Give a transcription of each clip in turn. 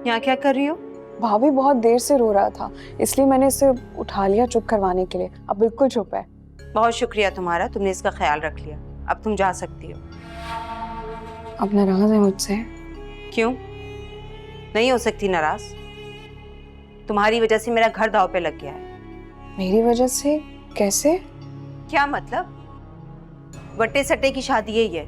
यहाँ क्या कर रही हो? भाभी बहुत देर से रो रहा था, इसलिए मैंने इसे उठा लिया चुप करवाने के लिए। अब बिल्कुल चुप है। बहुत शुक्रिया तुम्हारा, तुमने इसका ख्याल रख लिया। अब तुम जा सकती हो। अब नाराज है मुझसे? क्यों नहीं हो सकती नाराज? तुम्हारी वजह से मेरा घर दांव पे लग गया है। मेरी वजह से? कैसे? क्या मतलब? बट्टे सट्टे की शादी यही है।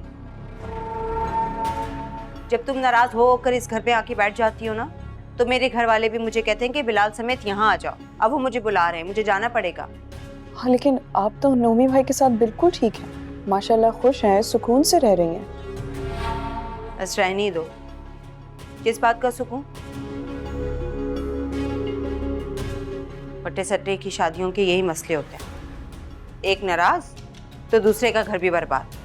जब तुम नाराज होकर इस घर पे आके बैठ जाती हो ना, तो मेरे घर वाले भी मुझे कहते हैं कि बिलाल समेत यहाँ आ जाओ। अब वो मुझे बुला रहे हैं, मुझे जाना पड़ेगा। हाँ, लेकिन आप तो नोमी भाई के साथ बिल्कुल ठीक हैं, माशाल्लाह खुश हैं, सुकून से रह रही हैं। बस रहने ही दो। किस बात का सुकून? बट्टे सट्टे की शादियों के यही मसले होते हैं, एक नाराज तो दूसरे का घर भी बर्बाद।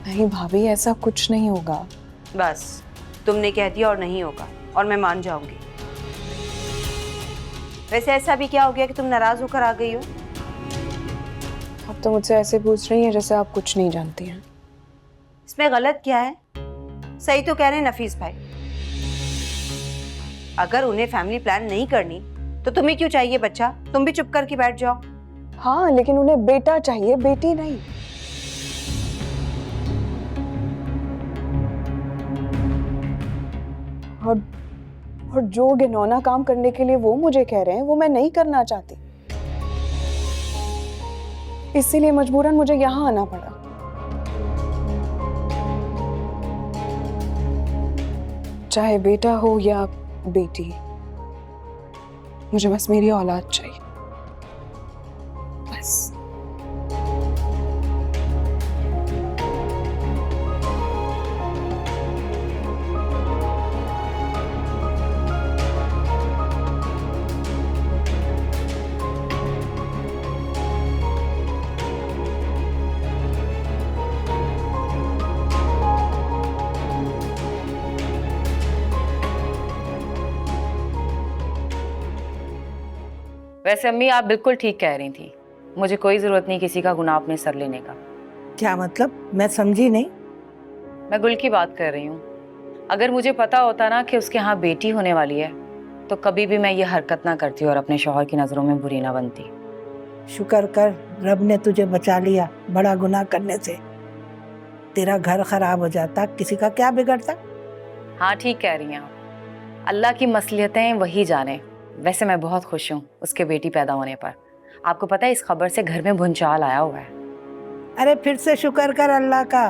नहीं भाभी, ऐसा कुछ नहीं होगा। बस तुमने कह दिया और नहीं होगा, और मैं मान जाऊंगी। वैसे ऐसा भी क्या हो गया कि तुम नाराज होकर आ गई हो? अब तो मुझसे ऐसे पूछ रही हैं जैसे आप कुछ नहीं जानती हैं। इसमें गलत क्या है? सही तो कह रहे हैं नफीस भाई। अगर उन्हें फैमिली प्लान नहीं करनी तो तुम्हें क्यों चाहिए बच्चा? तुम भी चुप करके बैठ जाओ। हाँ, लेकिन उन्हें बेटा चाहिए, बेटी नहीं। और जो घिनौना काम करने के लिए वो मुझे कह रहे हैं, वो मैं नहीं करना चाहती, इसीलिए मजबूरन मुझे यहाँ आना पड़ा। चाहे बेटा हो या बेटी, मुझे बस मेरी औलाद चाहिए, बस। वैसे अम्मी आप बिल्कुल ठीक कह रही थी, मुझे कोई जरूरत नहीं किसी का गुनाह अपने सर लेने का। क्या मतलब? मैं समझी नहीं। मैं गुल की बात कर रही हूँ। अगर मुझे पता होता ना कि उसके यहाँ बेटी होने वाली है तो कभी भी मैं ये हरकत ना करती और अपने शौहर की नजरों में बुरी ना बनती। शुक्र कर रब ने तुझे बचा लिया बड़ा गुनाह करने से। तेरा घर खराब हो जाता, किसी का क्या बिगड़ता। हाँ ठीक कह रही हैं आप, अल्लाह की मसलियतें वही जाने। वैसे मैं बहुत खुश हूँ उसके बेटी पैदा होने पर। आपको पता है इस खबर से घर में भूचाल आया हुआ है। अरे फिर से शुक्र कर अल्लाह का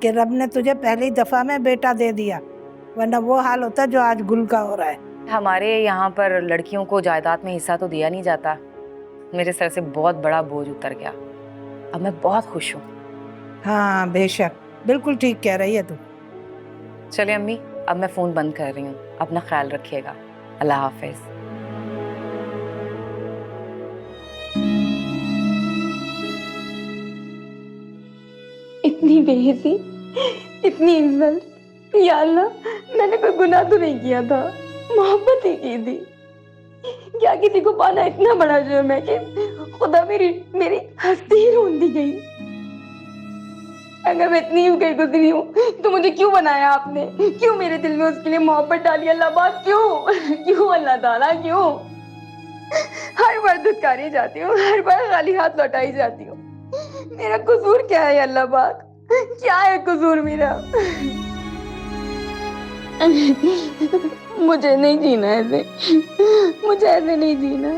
कि रब ने तुझे पहली दफा में बेटा दे दिया, वरना वो हाल होता जो आज गुल का हो रहा है। हमारे यहाँ पर लड़कियों को जायदाद में हिस्सा तो दिया नहीं जाता। मेरे सर से बहुत बड़ा बोझ उतर गया, अब मैं बहुत खुश हूँ। हाँ बेशक, बिल्कुल ठीक कह रही है तू। चलिए अम्मी, अब मैं फ़ोन बंद कर रही हूँ, अपना ख्याल रखिएगा। अल्लाह हाफिज़। इतनी बेइज्जती, इतनी इंसल्ट, या अल्लाह, मैंने कोई गुनाह तो नहीं किया था, मोहब्बत ही की थी। क्या किसी को पाना इतना बड़ा जुर्म है कि खुदा मेरी हस्ती ही रोंदी गई। अगर मैं इतनी गई गुजरी हूँ तो मुझे क्यों बनाया आपने? क्यों मेरे दिल में उसके लिए मोहब्बत डाली? अल्लाह पाक क्यों? क्यों अल्लाह ताला क्यों? हर बार धुतकारी जाती हूँ, हर बार खाली हाथ लौटाई जाती हूँ। मेरा कसूर क्या है अल्लाह पाक? क्या है कसूर मेरा? मुझे नहीं जीना ऐसे, मुझे ऐसे नहीं जीना।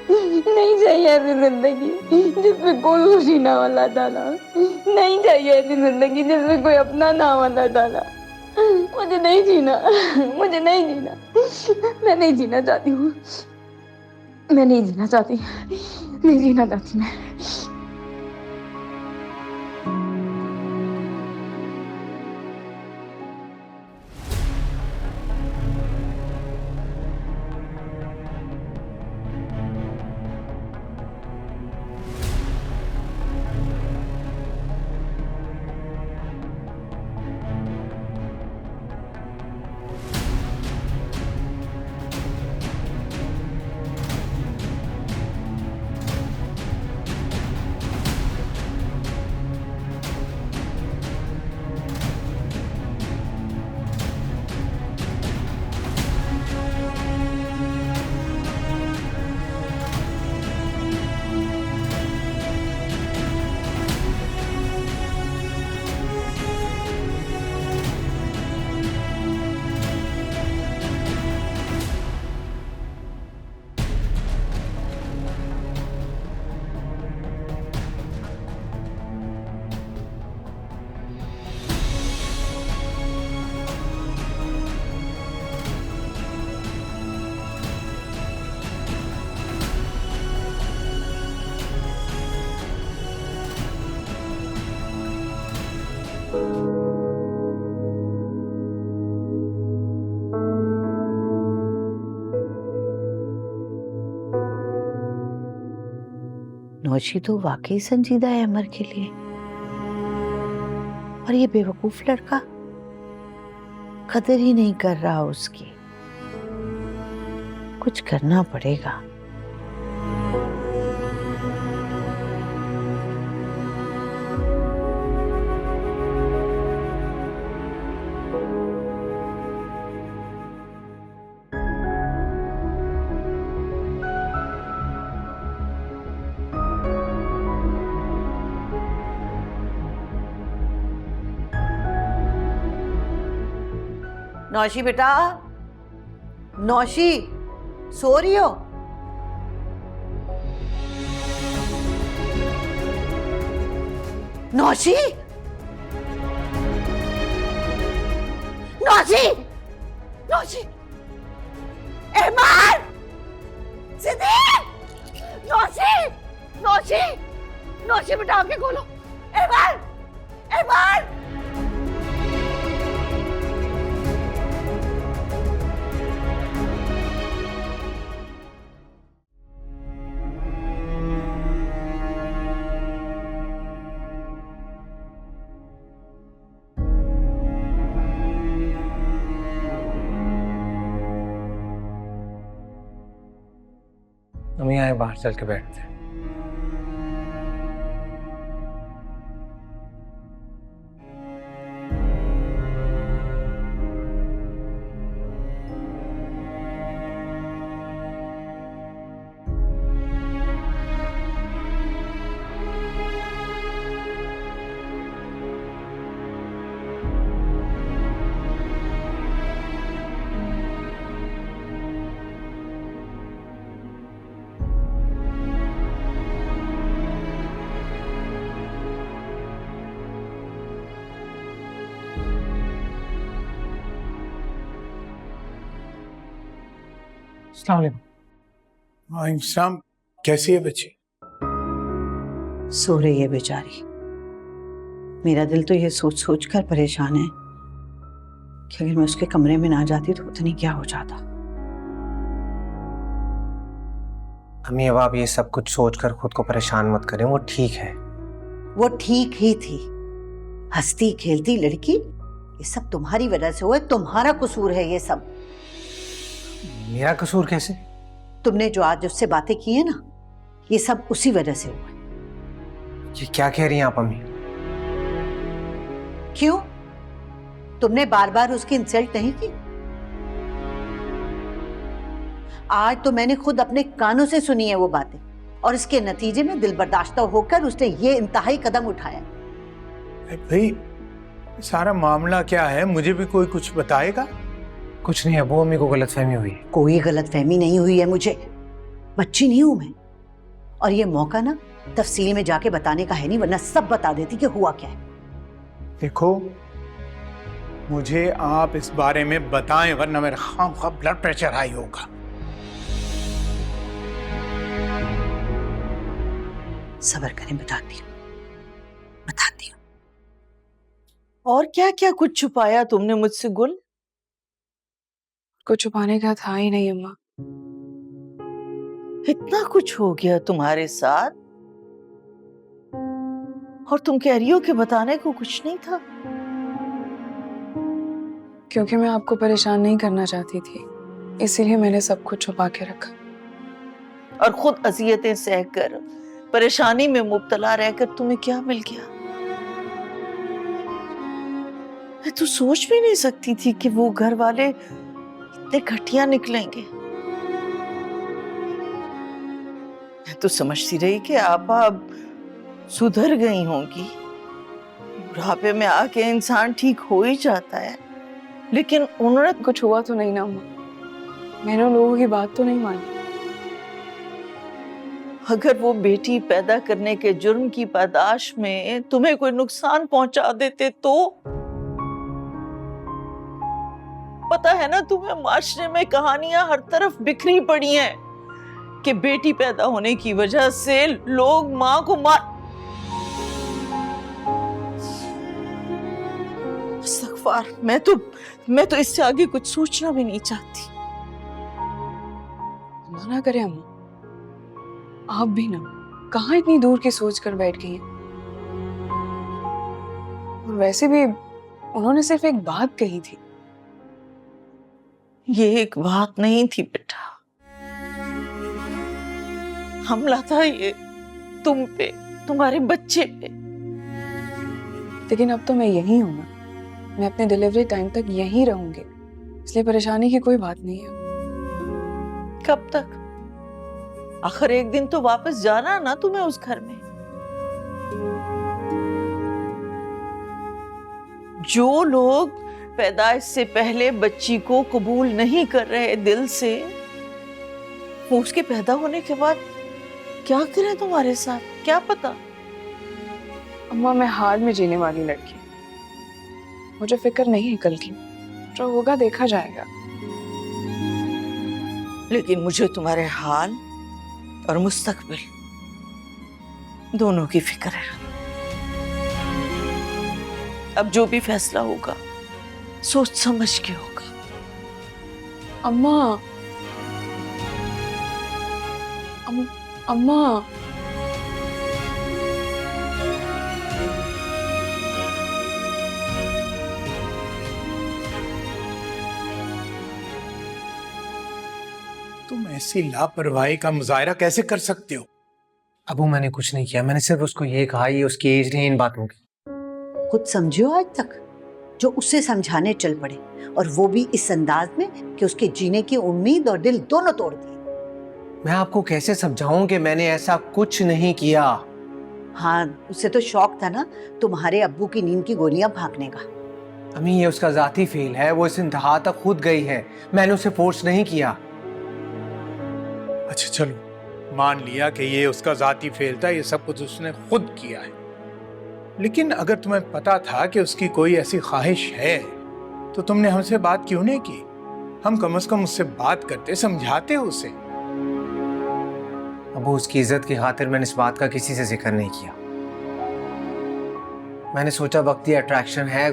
नहीं चाहिए ऐसी जिंदगी जिसमें कोई खुशी ना हो अल्लाह ताला। नहीं चाहिए ऐसी जिंदगी जिसमें कोई अपना ना हो अल्लाह ताला। मुझे नहीं जीना, मुझे नहीं जीना। मैं नहीं जीना चाहती हूँ, मैं नहीं जीना चाहती, नहीं जीना चाहती मैं। नौशी तो वाकई संजीदा है अमर के लिए, और ये बेवकूफ लड़का कदर ही नहीं कर रहा उसकी। कुछ करना पड़ेगा। नौशी बेटा, नौशी सो रही हो? नौशी, नौशी, नौशी, एमान, सिद्दीक, नौशी, नौशी, नौशी बेटा आंखें खोलो। एमान, एमान। हम यहाँ बाहर चल के बैठते हैं। अस्सलाम वालेकुम। वालेकुम, कैसी है बच्ची? सो रही है बेचारी। मेरा दिल तो ये सोच सोच कर परेशान है कि अगर मैं उसके कमरे में ना जाती तो पता नहीं क्या हो जाता। अम्मी अब आप ये सब कुछ सोचकर खुद को परेशान मत करें, वो ठीक है। वो ठीक ही थी, हंसती खेलती लड़की। ये सब तुम्हारी वजह से हुआ है, तुम्हारा कसूर है ये सब। मेरा कसूर कैसे? तुमने जो आज उससे बातें की है ना, ये सब उसी वजह से हुआ है। ये क्या कह रही हैं आप अम्मी? क्यों? तुमने बार बार उसकी इंसल्ट नहीं की? आज तो मैंने खुद अपने कानों से सुनी है वो बातें, और इसके नतीजे में दिल बर्दाश्त होकर उसने ये इंतहाई कदम उठाया। भाई सारा मामला क्या है, मुझे भी कोई कुछ बताएगा? कुछ नहीं अबू, अम्मी को गलतफहमी हुई है। कोई गलतफहमी नहीं हुई है मुझे, बच्ची नहीं हूं मैं। और ये मौका ना तफसील में जाके बताने का है नहीं, वरना सब बता देती कि हुआ क्या है। देखो, मुझे आप इस बारे में बताएं, वरना मेरा खामखा ब्लड प्रेशर हाई होगा। सब्र करें, बताती हूँ, बताती हूँ। और क्या क्या कुछ छुपाया तुमने मुझसे गुल? कुछ छुपाने का था ही नहीं अम्मा। इतना कुछ हो गया तुम्हारे साथ और तुम कह रही हो कि बताने को कुछ नहीं था? क्योंकि मैं आपको परेशान नहीं करना चाहती थी, इसीलिए मैंने सब कुछ छुपा के रखा। और खुद अजियतें सहकर, परेशानी में मुब्तला रहकर तुम्हें क्या मिल गया? मैं तो सोच भी नहीं सकती थी कि वो घर वाले इतने घटिया निकलेंगे। मैं तो समझती रही कि आप अब सुधर गई होंगी। बुढ़ापे में आके इंसान ठीक हो ही जाता है, लेकिन उन्होंने कुछ हुआ तो नहीं ना अम्मा, मैंने उन लोगों की बात तो नहीं मानी। अगर वो बेटी पैदा करने के जुर्म की पादाश में तुम्हें कोई नुकसान पहुंचा देते तो? पता है ना तुम्हें, माशरे में कहानियां हर तरफ बिखरी पड़ी हैं कि बेटी पैदा होने की वजह से लोग मां को मार। इस्तग़फ़ार, मैं तो इससे आगे कुछ सोचना भी नहीं चाहती। मना करें अम्मा, आप भी ना। कहाँ इतनी दूर की सोच कर बैठ गई हैं। और वैसे भी उन्होंने सिर्फ एक बात कही थी। ये एक बात नहीं थी बेटा, हमला था ये तुम पे, तुम्हारे बच्चे पे। लेकिन अब तो मैं यहीं हूं ना, मैं अपने डिलीवरी टाइम तक यहीं रहूंगी, इसलिए परेशानी की कोई बात नहीं है। कब तक? आखिर एक दिन तो वापस जाना ना तुम्हें उस घर में। जो लोग पैदाइश से पहले बच्ची को कबूल नहीं कर रहे दिल से, वो उसके पैदा होने के बाद क्या करें तुम्हारे साथ, क्या पता। अम्मा, मैं हाल में जीने वाली लड़की हूं। मुझे फिक्र नहीं है कल की, जो होगा देखा जाएगा। लेकिन मुझे तुम्हारे हाल और मुस्तकबिल दोनों की फिक्र है। अब जो भी फैसला होगा सोच समझ के होगा। अम्मा, अम्मा, तुम ऐसी लापरवाही का मुजाहरा कैसे कर सकते हो? अबू मैंने कुछ नहीं किया, मैंने सिर्फ उसको ये कहा ये उसकी एज नहीं इन बातों की। खुद समझियो आज तक जो उससे समझाने चल पड़े, और वो भी इस अंदाज में कि उसके जीने की उम्मीद और दिल दोनों तोड़ दिए। मैं आपको कैसे समझाऊं कि मैंने ऐसा कुछ नहीं किया? हाँ, उसे तो शौक था ना तुम्हारे अब्बू की नींद की गोलियां भागने का। अम्मी ये उसका जाती फेल है, वो इस इंतहा तक खुद गई है, मैंने उसे फोर्स नहीं किया। अच्छा चलो, मान लिया कि ये उसका जाती फेल था, ये सब कुछ उसने खुद किया है। लेकिन अगर तुम्हें पता था कि उसकी कोई ऐसी ख्वाहिश है तो तुमने हमसे बात क्यों नहीं की? हम कम से कम उससे बात करते, समझाते उसे। अबू उसकी इज्जत की खातिर मैंने इस बात का किसी से जिक्र नहीं किया। मैंने सोचा वक्ती अट्रैक्शन है,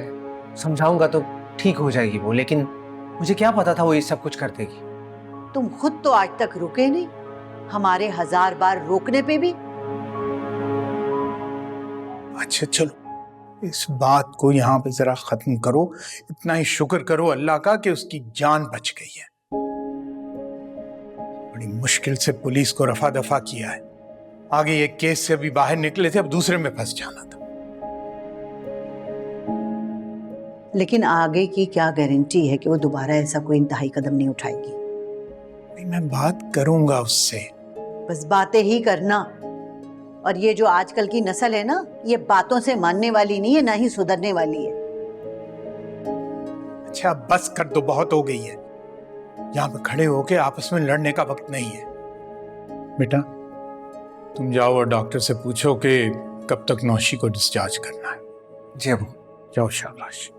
समझाऊंगा तो ठीक हो जाएगी वो, लेकिन मुझे क्या पता था वो ये सब कुछ कर देगी। तुम खुद तो आज तक रुके नहीं, हमारे 1000 बार रोकने पे भी। अच्छा चलो, इस बात को यहाँ पे जरा खत्म करो। इतना ही शुक्र करो अल्लाह का कि उसकी जान बच गई है। बड़ी मुश्किल से पुलिस को रफा दफा किया है। आगे एक केस से अभी बाहर निकले थे, अब दूसरे में फंस जाना था। लेकिन आगे की क्या गारंटी है कि वो दोबारा ऐसा कोई इंतहाई कदम नहीं उठाएगी? मैं बात करूंगा उससे। बस बातें ही करना। और ये जो आजकल की नस्ल है ना, ये बातों से मानने वाली नहीं है, ना ही सुधरने वाली है। अच्छा बस कर दो, बहुत हो गई है। यहाँ पे खड़े होके आपस में लड़ने का वक्त नहीं है। बेटा तुम जाओ और डॉक्टर से पूछो कि कब तक नौशी को डिस्चार्ज करना है। जी अबू। जाओ, शाबाश।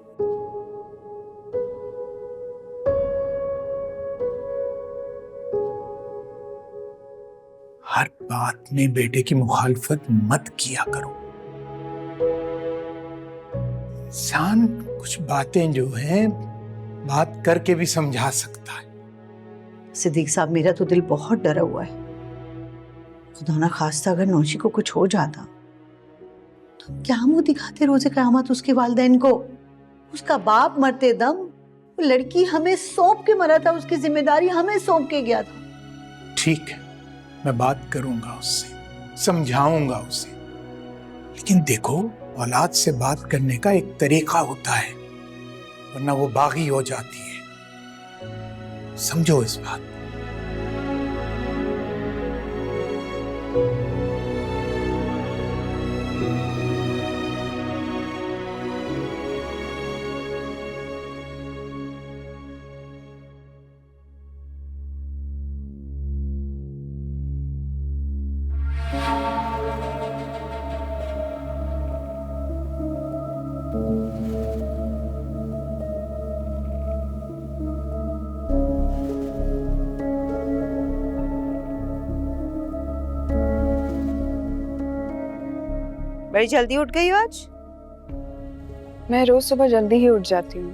हर बात में बेटे की मुखालफत मत किया करो। इंसान कुछ बातें जो हैं बात करके भी समझा सकता है। सिद्दीक साहब, मेरा तो दिल बहुत डरा हुआ है। खुदा ना खास्ता अगर नौशी को कुछ हो जाता तो क्या मुंह दिखाते रोजे क़यामत उसके वालिदैन को? उसका बाप मरते दम वो लड़की हमें सौंप के मरा था, उसकी जिम्मेदारी हमें सौंप के गया था। ठीक है, मैं बात करूंगा उससे, समझाऊंगा उसे। लेकिन देखो, औलाद से बात करने का एक तरीका होता है, वरना वो बागी हो जाती है। समझो इस बात। बड़ी जल्दी उठ गई हो आज? मैं रोज सुबह जल्दी ही उठ जाती हूँ,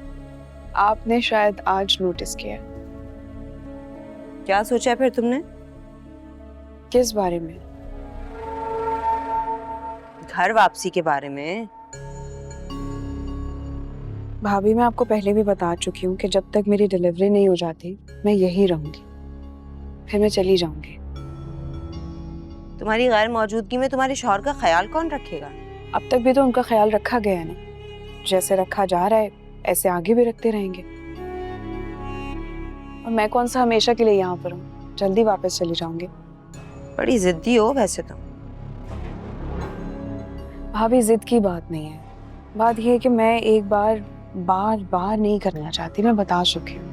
आपने शायद आज नोटिस किया। क्या सोचा फिर तुमने? किस बारे में? घर वापसी के बारे में। भाभी मैं आपको पहले भी बता चुकी हूँ कि जब तक मेरी डिलीवरी नहीं हो जाती मैं यहीं रहूंगी, फिर मैं चली जाऊंगी। तुम्हारी गैर मौजूदगी में तुम्हारे शौहर का ख्याल कौन रखेगा? अब तक भी तो उनका ख्याल रखा गया है ना, जैसे रखा जा रहा है ऐसे आगे भी रखते रहेंगे। और मैं कौन सा हमेशा के लिए यहाँ पर हूँ, जल्दी वापस चली जाऊंगी। बड़ी जिद्दी हो वैसे तुम। भाभी जिद की बात नहीं है, बात यह है कि मैं एक बार बार नहीं करना चाहती, मैं बता चुकी हूँ।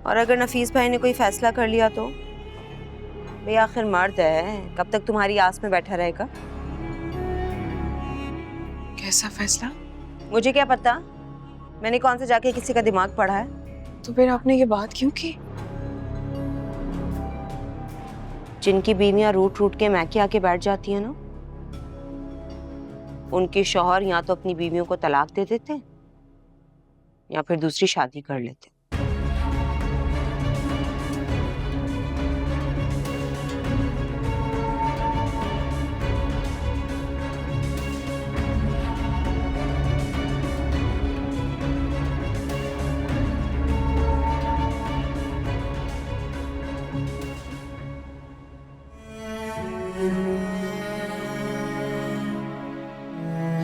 और अगर नफीस भाई ने कोई फैसला कर लिया तो? भाई आखिर मर्द है, कब तक तुम्हारी आस में बैठा रहेगा? कैसा फैसला? मुझे क्या पता, मैंने कौन सा जाके किसी का दिमाग पढ़ा है। तो फिर आपने ये बात क्यों की? जिनकी बीवियां रूठ रूठ के मैके आके बैठ जाती है ना, उनके शौहर या तो अपनी बीवियों को तलाक दे देते हैं या फिर दूसरी शादी कर लेते।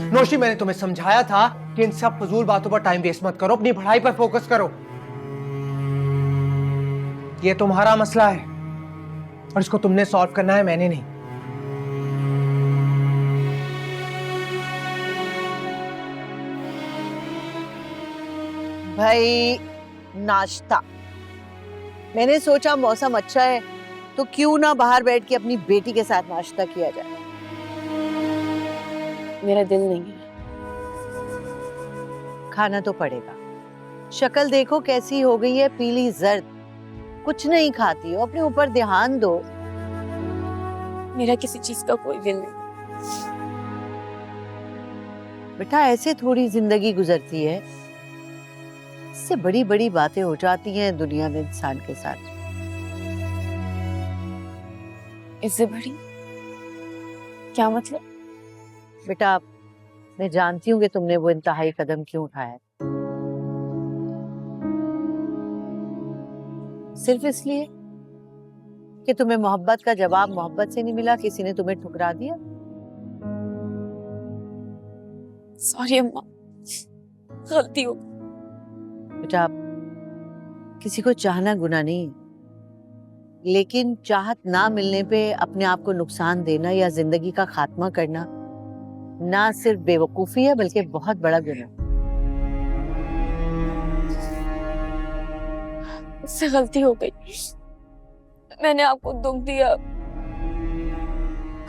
नौशी, मैंने तुम्हें समझाया था कि इन सब फजूल बातों पर टाइम वेस्ट मत करो, अपनी पढ़ाई पर फोकस करो। ये तुम्हारा मसला है और इसको तुमने सॉल्व करना है, मैंने नहीं। भाई नाश्ता, मैंने सोचा मौसम अच्छा है तो क्यों ना बाहर बैठ के अपनी बेटी के साथ नाश्ता किया जाए। मेरा दिल नहीं है। खाना तो पड़ेगा, शक्ल देखो कैसी हो गई है, पीली जर्द, कुछ नहीं खाती हो, अपने ऊपर ध्यान दो। मेरा किसी चीज का कोई दिल नहीं। बेटा ऐसे थोड़ी जिंदगी गुजरती है, इससे बड़ी बड़ी बातें हो जाती हैं दुनिया में इंसान के साथ। इससे बड़ी क्या मतलब? बेटा मैं जानती हूँ कि तुमने वो इंतहाई कदम क्यों उठाया है, सिर्फ इसलिए कि तुम्हें मोहब्बत का जवाब मोहब्बत से नहीं मिला, किसी ने तुम्हें ठुकरा दिया। सॉरी अम्मा, गलती हो। बेटा किसी को चाहना गुनाह नहीं है, लेकिन चाहत ना मिलने पे अपने आप को नुकसान देना या जिंदगी का खात्मा करना ना सिर्फ बेवकूफी है बल्कि बहुत बड़ा गुनाह। मुझसे गलती हो गई, मैंने आपको दुख दिया,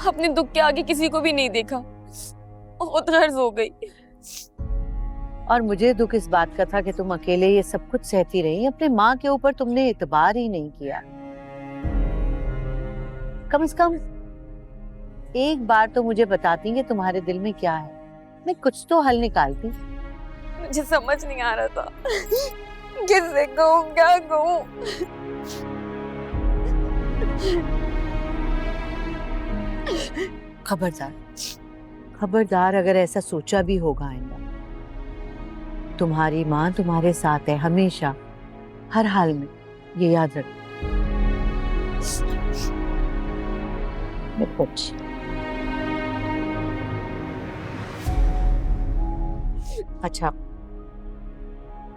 अपने दुख के आगे किसी को भी नहीं देखा, बहुत गर्ज हो गई। और मुझे दुख इस बात का था कि तुम अकेले ये सब कुछ सहती रही, अपने माँ के ऊपर तुमने एतबार ही नहीं किया। कम से कम एक बार तो मुझे बताती कि तुम्हारे दिल में क्या है, मैं कुछ तो हल निकालती। मुझे समझ नहीं आ रहा था किससे कहूँ, क्या कहूँ। खबरदार खबरदार, अगर ऐसा सोचा भी होगा आइंदा, तुम्हारी माँ तुम्हारे साथ है हमेशा, हर हाल में, ये याद रख। कुछ अच्छा,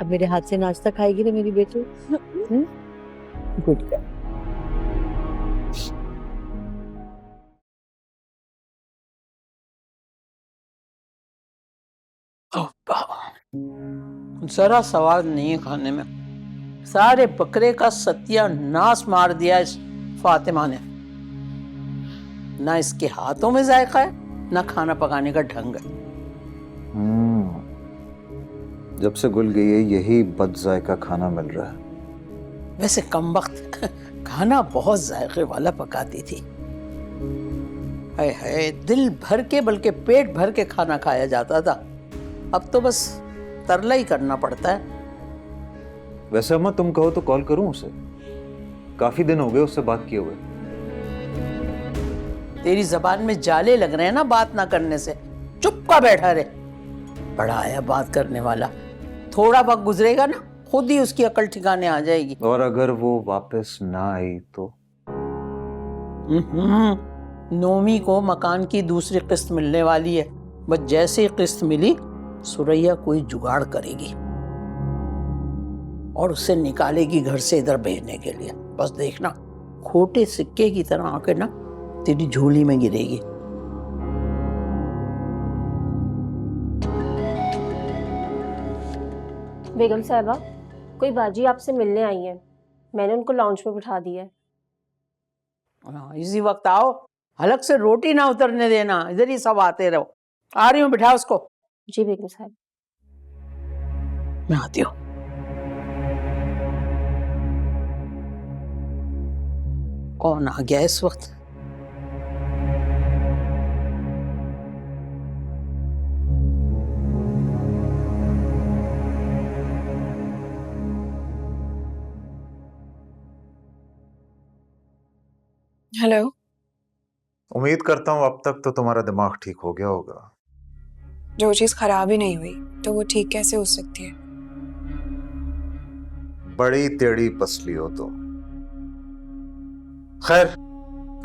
अब मेरे हाथ से नाश्ता खाएगी ना मेरी बेटी? Good girl. जरा स्वाद नहीं है खाने में, सारे बकरे का सत्यानाश मार दिया इस फातिमा ने। ना इसके हाथों में जायका है, ना खाना पकाने का ढंग है। जब से गुल गई है यही बद जायका खाना मिल रहा है। वैसे कम वक्त खाना बहुत जायके वाला पकाती थी। हाय हाय, दिल भर के बल्कि पेट भर के खाना खाया जाता था, अब तो बस तरला ही करना पड़ता है। वैसे अम्मा तुम कहो तो कॉल करूं उसे, काफी दिन हो गए उससे बात किए हुए। तेरी जबान में जाले लग रहे हैं ना बात ना करने से, चुप का बैठा रहे। बड़ा आया बात करने वाला, थोड़ा वक्त गुजरेगा ना खुद ही उसकी अकल ठिकाने आ जाएगी। और अगर वो वापस ना आई तो? नोमी को मकान की दूसरी किस्त मिलने वाली है, बस जैसे ही किस्त मिली सुरैया कोई जुगाड़ करेगी और उसे निकालेगी घर से इधर भेजने के लिए। बस देखना, खोटे सिक्के की तरह आके ना तेरी झोली में गिरेगी। बेगम साहबा, कोई बाजी आपसे मिलने आई है, मैंने उनको लॉन्च में बिठा दिया है। इसी वक्त आओ, हलक से रोटी ना उतरने देना, इधर ही सब आते रहो। आ रही हूँ, बिठा उसको। जी बेगम साहब। मैं आती हूँ। कौन आ गया इस वक्त? हेलो। उम्मीद करता हूँ अब तक तो तुम्हारा दिमाग ठीक हो गया होगा। जो चीज खराब ही नहीं हुई तो वो ठीक कैसे हो सकती है? बड़ी टेढ़ी पसली हो तुम। खैर,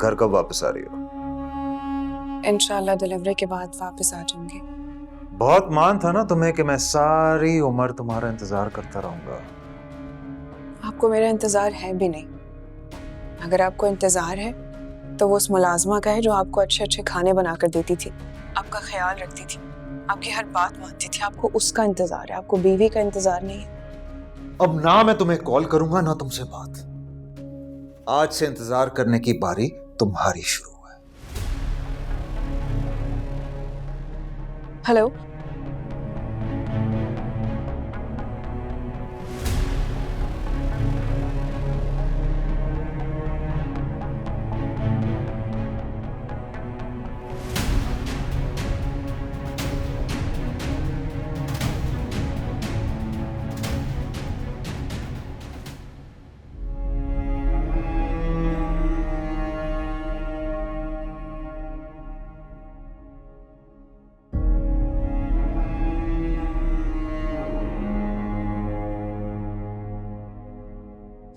घर कब वापस आ रही हो? इंशाल्लाह डिलीवरी के बाद वापस आ जाऊंगी। बहुत मान था ना तुम्हें कि मैं सारी उम्र तुम्हारा इंतजार करता रहूंगा। आपको मेरा इंतजार है भी नहीं। अगर आपको इंतजार है तो वो उस मुलाजमा का है जो आपको अच्छे अच्छे खाने बनाकर देती थी, आपका ख्याल रखती थी, आपकी हर बात मानती थी। आपको उसका इंतजार है, आपको बीवी का इंतजार नहीं है। अब ना मैं तुम्हें कॉल करूंगा ना तुमसे बात। आज से इंतजार करने की बारी तुम्हारी शुरू है। हेलो।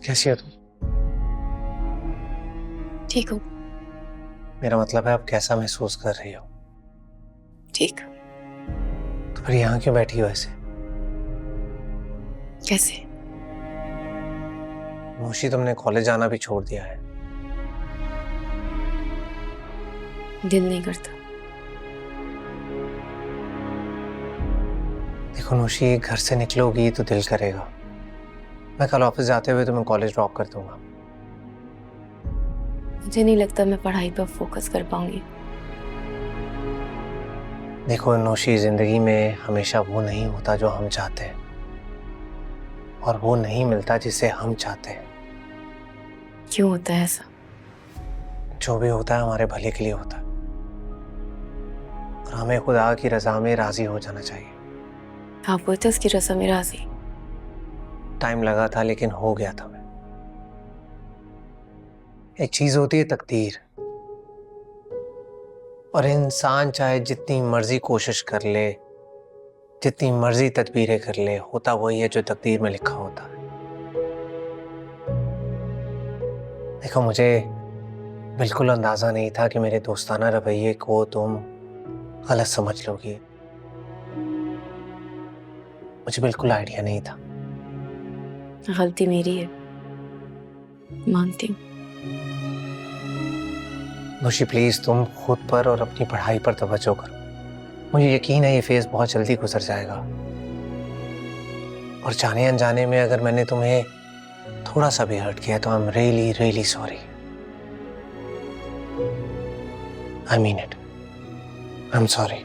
कैसी हो तुम? ठीक हूँ। मेरा मतलब है आप कैसा महसूस कर रही हो? ठीक। तो फिर यहाँ क्यों बैठी हो ऐसे? कैसे? मोशी, तुमने कॉलेज जाना भी छोड़ दिया है। दिल नहीं करता। देखो नोशी, घर से निकलोगी तो दिल करेगा। मैं कल ऑफिस जाते हुए तुम्हें कॉलेज ड्रॉप कर दूंगा। मुझे नहीं लगता मैं पढ़ाई पर फोकस कर पाऊंगी। देखो नोशी, जिंदगी में हमेशा वो नहीं होता जो हम चाहते हैं, और वो नहीं मिलता जिसे हम चाहते हैं। क्यों होता है ऐसा? जो भी होता है हमारे भले के लिए होता है, और हमें खुदा की रजा में राजी हो जाना चाहिए। आप बोलते उसकी रजा में राजी? टाइम लगा था लेकिन हो गया था मैं। एक चीज होती है तकदीर, और इंसान चाहे जितनी मर्जी कोशिश कर ले, जितनी मर्जी तदबीरें कर ले, होता वही है जो तकदीर में लिखा होता है। देखो, मुझे बिल्कुल अंदाजा नहीं था कि मेरे दोस्ताना रवैये को तुम गलत समझ लोगी। मुझे बिल्कुल आइडिया नहीं था। गलती मेरी है, मानती हूँ। नोशी प्लीज, तुम खुद पर और अपनी पढ़ाई पर तवज्जो करो। मुझे यकीन है ये फेज बहुत जल्दी गुजर जाएगा, और जाने अनजाने में अगर मैंने तुम्हें थोड़ा सा भी हर्ट किया तो I am really really sorry. I mean it. I am sorry.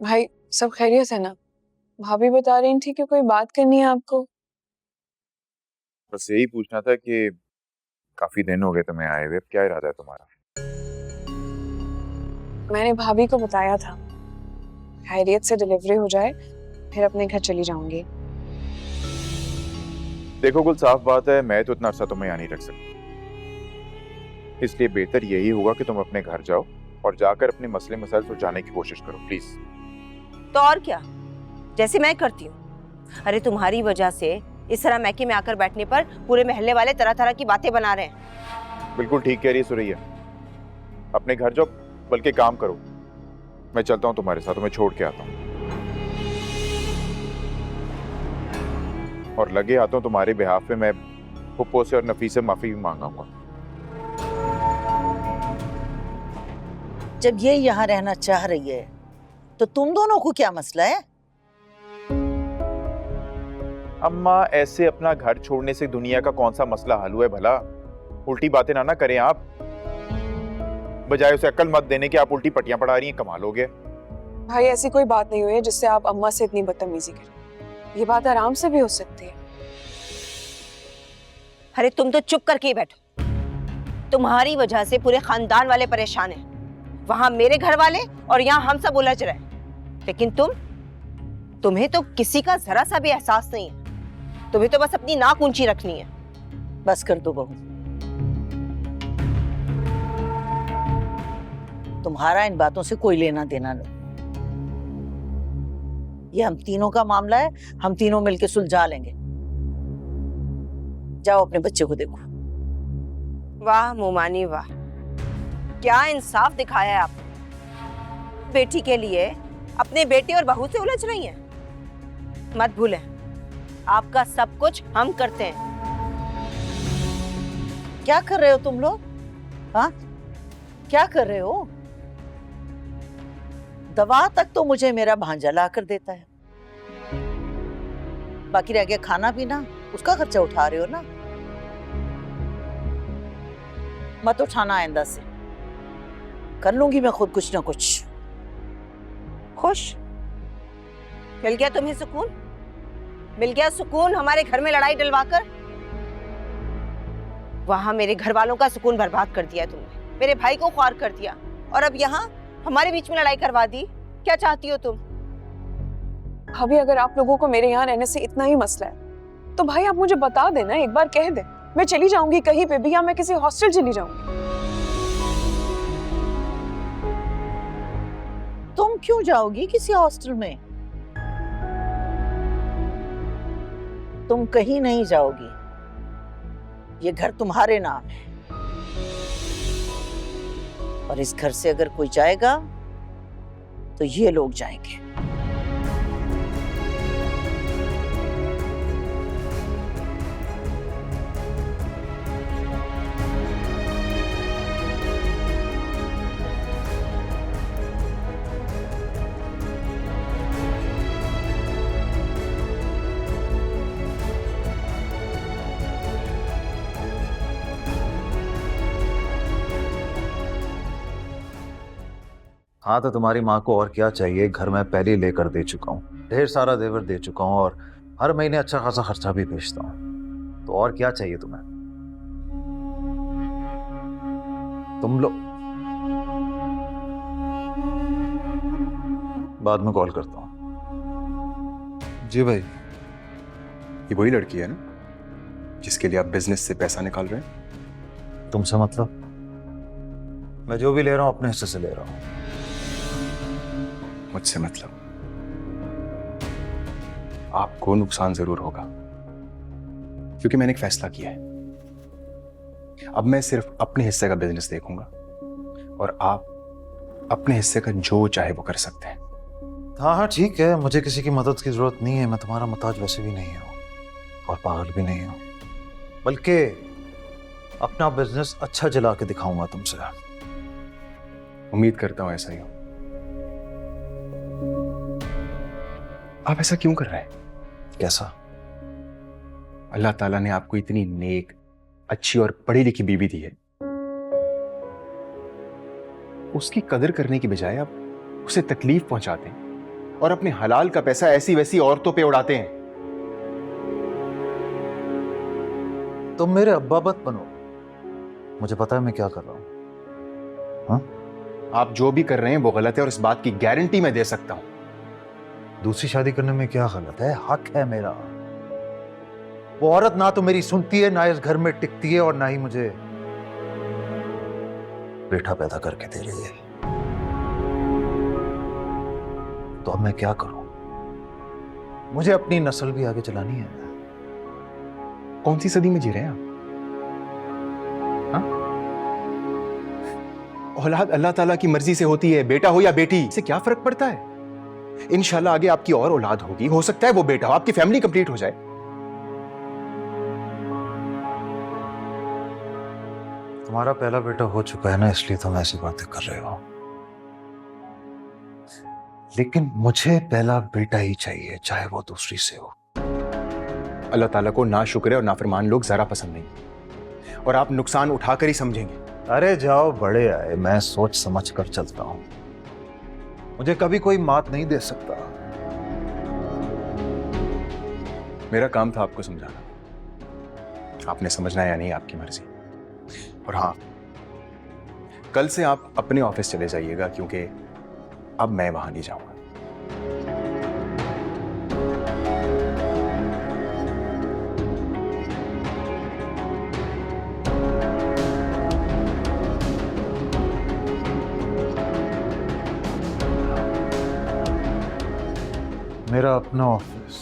भाई, सब खैरियत है ना? भाभी बता रही थी कि कोई बात करनी है आपको। बस यही पूछना था कि काफी दिन हो गए तुम्हें आए हुए, क्या इरादा है तुम्हारा? मैंने भाभी को बताया था, खैरियत से डिलीवरी हो जाए फिर अपने घर चली जाऊंगी। देखो गुल, साफ बात है मैं तो इतना अर्सा तुम्हें यहाँ नहीं रख सकती, इसलिए बेहतर यही होगा कि तुम अपने घर जाओ और जाकर अपने मसले मसाइल सुलझाने की कोशिश करो प्लीज। तो और क्या, जैसे मैं करती हूँ। अरे तुम्हारी वजह से इस तरह मैके में आकर बैठने पर पूरे मोहल्ले वाले तरह तरह की बातें बना रहे हैं। बिल्कुल ठीक कह रही है सुरैया, अपने घर जाओ, बल्कि काम करो। मैं चलता हूँ तुम्हारे साथ, तुम्हें छोड़ के आता हूँ और लगे आता हूँ तुम्हारे बिहाफ पे मैं पुप्पो से और नफी से माफी भी मांगाऊंगा। जब ये यहाँ रहना चाह रही है तो तुम दोनों को क्या मसला है? अम्मा, ऐसे अपना घर छोड़ने से दुनिया का कौन सा मसला हल हुआ है भला? उल्टी बातें ना करें आप, बजाय उसे अक्ल मत देने के आप उल्टी पट्टियां पढ़ा रही हैं। कमाल हो गया। भाई ऐसी कोई बात नहीं हुई है जिससे आप अम्मा से इतनी बदतमीजी करें। ये बात आराम से भी हो सकती है। अरे तुम तो चुप करके ही बैठो, तुम्हारी वजह से पूरे खानदान वाले परेशान हैं। वहां मेरे घर वाले और यहाँ हम सब उलझ रहे हैं, लेकिन तुम्हें तो किसी का जरा सा भी एहसास नहीं है। तुम्हें तो बस अपनी नाक ऊंची रखनी है। बस कर दो बहू, तुम्हारा इन बातों से कोई लेना देना नहीं। ये हम तीनों का मामला है, हम तीनों मिलकर सुलझा लेंगे। जाओ अपने बच्चे को देखो। वाह मोमानी वाह, क्या इंसाफ दिखाया है आपने। बेटी के लिए अपने बेटे और बहू से उलझ रही हैं। मत भूलें, आपका सब कुछ हम करते हैं। क्या कर रहे हो तुम लोग? हाँ, क्या कर रहे हो? दवा तक तो मुझे मेरा भांजा ला कर देता है, बाकी रह गया खाना पीना, उसका खर्चा उठा रहे हो ना। मत उठाना आइंदा से, कर लूंगी मैं खुद कुछ ना कुछ। खुश? मिल गया तुम्हें सुकून? मिल गया सुकून हमारे घर में लड़ाई डलवाकर? वहां मेरे घर वालों का सुकून बर्बाद कर दिया तुमने, मेरे भाई को ख्वार कर दिया, और अब यहाँ हमारे बीच में लड़ाई करवा दी। क्या चाहती हो तुम? भाभी अगर आप लोगों को मेरे यहाँ रहने से इतना ही मसला है तो भाई आप मुझे बता देना, एक बार कह दे, मैं चली जाऊंगी कहीं पे भी, या मैं किसी हॉस्टल चली जाऊंगी। तुम क्यों जाओगी किसी हॉस्टल में? तुम कहीं नहीं जाओगी, ये घर तुम्हारे नाम है, और इस घर से अगर कोई जाएगा तो ये लोग जाएंगे। हाँ तो तुम्हारी माँ को और क्या चाहिए? घर में पहले ही लेकर दे चुका हूँ, ढेर सारा जेवर दे चुका हूँ और हर महीने अच्छा खासा खर्चा भी भेजता हूँ, तो और क्या चाहिए तुम्हें? तुम लोग बाद में कॉल करता हूँ। जी भाई, ये वही लड़की है ना जिसके लिए आप बिजनेस से पैसा निकाल रहे हैं? तुमसे मतलब? मैं जो भी ले रहा हूँ अपने हिस्से से ले रहा हूँ। मुझसे मतलब? आपको नुकसान जरूर होगा, क्योंकि मैंने एक फैसला किया है। अब मैं सिर्फ अपने हिस्से का बिजनेस देखूंगा और आप अपने हिस्से का जो चाहे वो कर सकते हैं। हाँ हाँ ठीक है, मुझे किसी की मदद की जरूरत नहीं है, मैं तुम्हारा मोहताज वैसे भी नहीं हूँ और पागल भी नहीं हूँ, बल्कि अपना बिजनेस अच्छा जला के दिखाऊंगा तुमसे। उम्मीद करता हूं ऐसा ही हो। आप ऐसा क्यों कर रहे हैं? कैसा? अल्लाह ताला ने आपको इतनी नेक, अच्छी और पढ़ी लिखी बीवी दी है, उसकी कदर करने की बजाय आप उसे तकलीफ पहुंचाते हैं और अपने हलाल का पैसा ऐसी वैसी औरतों पे उड़ाते हैं। तुम मेरे अब्बा मत बनो, मुझे पता है मैं क्या कर रहा हूं। हाँ? आप जो भी कर रहे हैं वो गलत है और इस बात की गारंटी मैं दे सकता हूं। दूसरी शादी करने में क्या गलत है? हक है मेरा। वो औरत ना तो मेरी सुनती है, ना इस घर में टिकती है, और ना ही मुझे बेटा पैदा करके दे रही है। तो अब मैं क्या करूं? मुझे अपनी नस्ल भी आगे चलानी है। कौन सी सदी में जी रहे हैं आप? हाँ? औलाद अल्लाह ताला की मर्जी से होती है, बेटा हो या बेटी, इससे क्या फर्क पड़ता है? इंशाल्लाह आगे आपकी और औलाद होगी, हो सकता है वो बेटा हो, आपकी फैमिली कंप्लीट हो जाए। तुम्हारा पहला बेटा हो चुका है ना, इसलिए तुम ऐसी बातें कर रहे हो। लेकिन मुझे पहला बेटा ही चाहिए, चाहे वो दूसरी से हो। अल्लाह ताला को ना शुक्र और नाफरमान लोग जरा पसंद नहीं, और आप नुकसान उठाकर ही समझेंगे। अरे जाओ, बड़े आए, मैं सोच समझ कर चलता हूं। मुझे कभी कोई मात नहीं दे सकता। मेरा काम था आपको समझाना, आपने समझना या नहीं आपकी मर्जी। और हाँ, कल से आप अपने ऑफिस चले जाइएगा, क्योंकि अब मैं वहां नहीं जाऊंगा। मेरा अपना ऑफिस।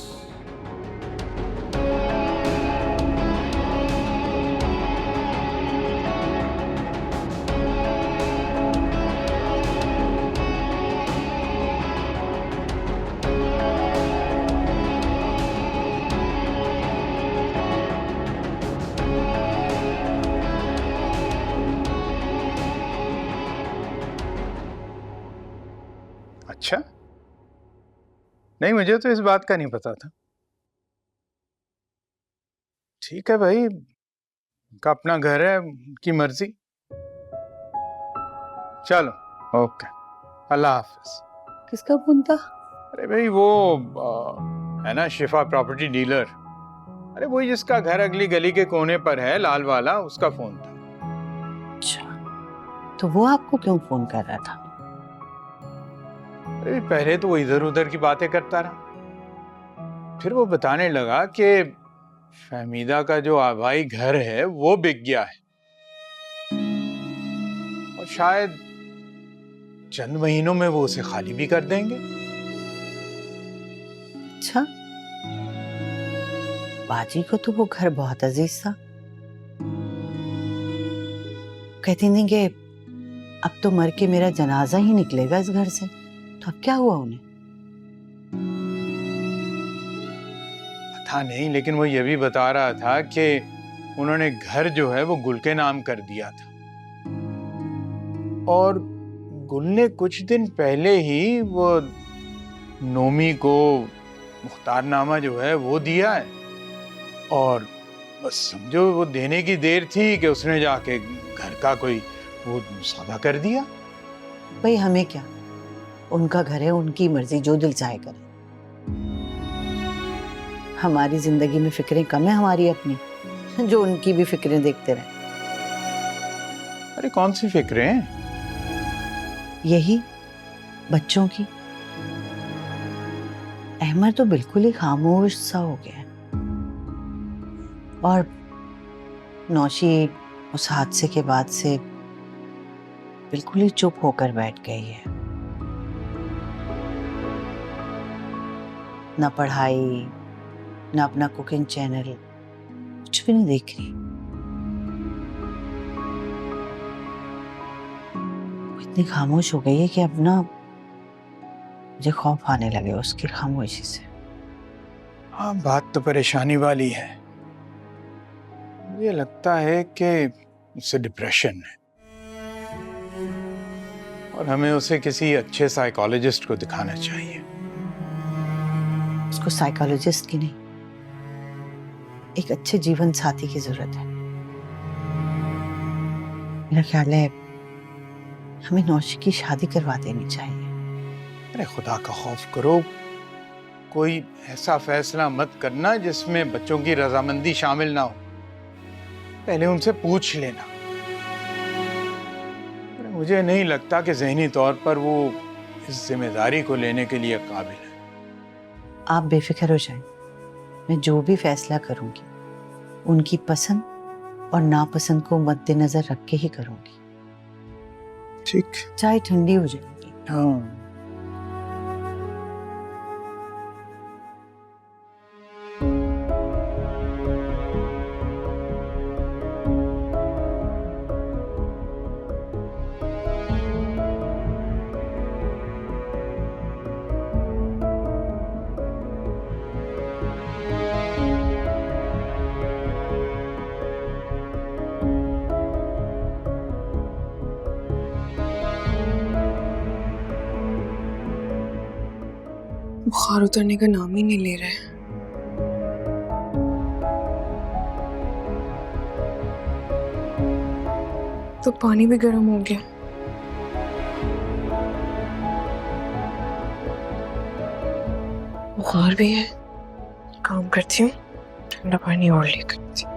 अच्छा, नहीं, मुझे तो इस बात का नहीं पता था। ठीक है भाई, उनका अपना घर है, उनकी मर्जी। चलो, ओके, अल्लाह हाफिज। किसका फोन था? अरे भाई वो है ना, शिफा प्रॉपर्टी डीलर। अरे वही जिसका घर अगली गली के कोने पर है, लाल वाला, उसका फोन था। अच्छा, तो वो आपको क्यों फोन कर रहा था? अरे पहले तो वो इधर उधर की बातें करता रहा, फिर वो बताने लगा कि फहमीदा का जो आबाई घर है वो बिक गया है, और शायद चंद महीनों में वो उसे खाली भी कर देंगे। अच्छा, बाजी को तो वो घर बहुत अजीज था। कहती नहीं कि अब तो मर के मेरा जनाजा ही निकलेगा इस घर से, तो अब क्या हुआ उन्हें? पता नहीं, लेकिन वो ये भी बता रहा था कि उन्होंने घर जो है वो गुल के नाम कर दिया था, और गुल ने कुछ दिन पहले ही वो नोमी को मुख्तारनामा जो है वो दिया है, और बस समझो वो देने की देर थी कि उसने जाके घर का कोई वो सौदा कर दिया। भाई हमें क्या, उनका घर है, उनकी मर्जी, जो दिल चाहे करे। हमारी जिंदगी में फिक्रें कम है हमारी अपनी, जो उनकी भी फिक्रें देखते रहे। अरे कौन सी फिक्रें हैं? यही बच्चों की। अहमद तो बिल्कुल ही खामोश सा हो गया है, और नौशी उस हादसे के बाद से बिल्कुल ही चुप होकर बैठ गई है। ना पढ़ाई, ना अपना कुकिंग चैनल, कुछ भी नहीं देख रही। वो इतनी खामोश हो गई है कि अब ना मुझे खौफ आने लगे उसकी खामोशी से। हाँ, बात तो परेशानी वाली है। मुझे लगता है कि उसे डिप्रेशन है, और हमें उसे किसी अच्छे साइकोलॉजिस्ट को दिखाना चाहिए। उसको साइकोलॉजिस्ट की नहीं, एक अच्छे जीवन साथी की जरूरत है। मेरा ख्याल है हमें नौशी की शादी करवा देनी चाहिए। अरे खुदा का खौफ करो, कोई ऐसा फैसला मत करना जिसमें बच्चों की रजामंदी शामिल ना हो। पहले उनसे पूछ लेना। मुझे नहीं लगता कि ज़हनी तौर पर वो इस जिम्मेदारी को लेने के लिए काबिल है। आप बेफिक्र हो जाएं, मैं जो भी फैसला करूंगी उनकी पसंद और नापसंद को मद्देनजर रख के ही करूंगी। ठीक। चाय ठंडी हो जाएगी। हाँ। बुखार उतरने का नाम ही नहीं ले रहा है। तो पानी भी गर्म हो गया। बुखार भी है। काम करती हूँ, ठंडा पानी और लेकर आती हूँ।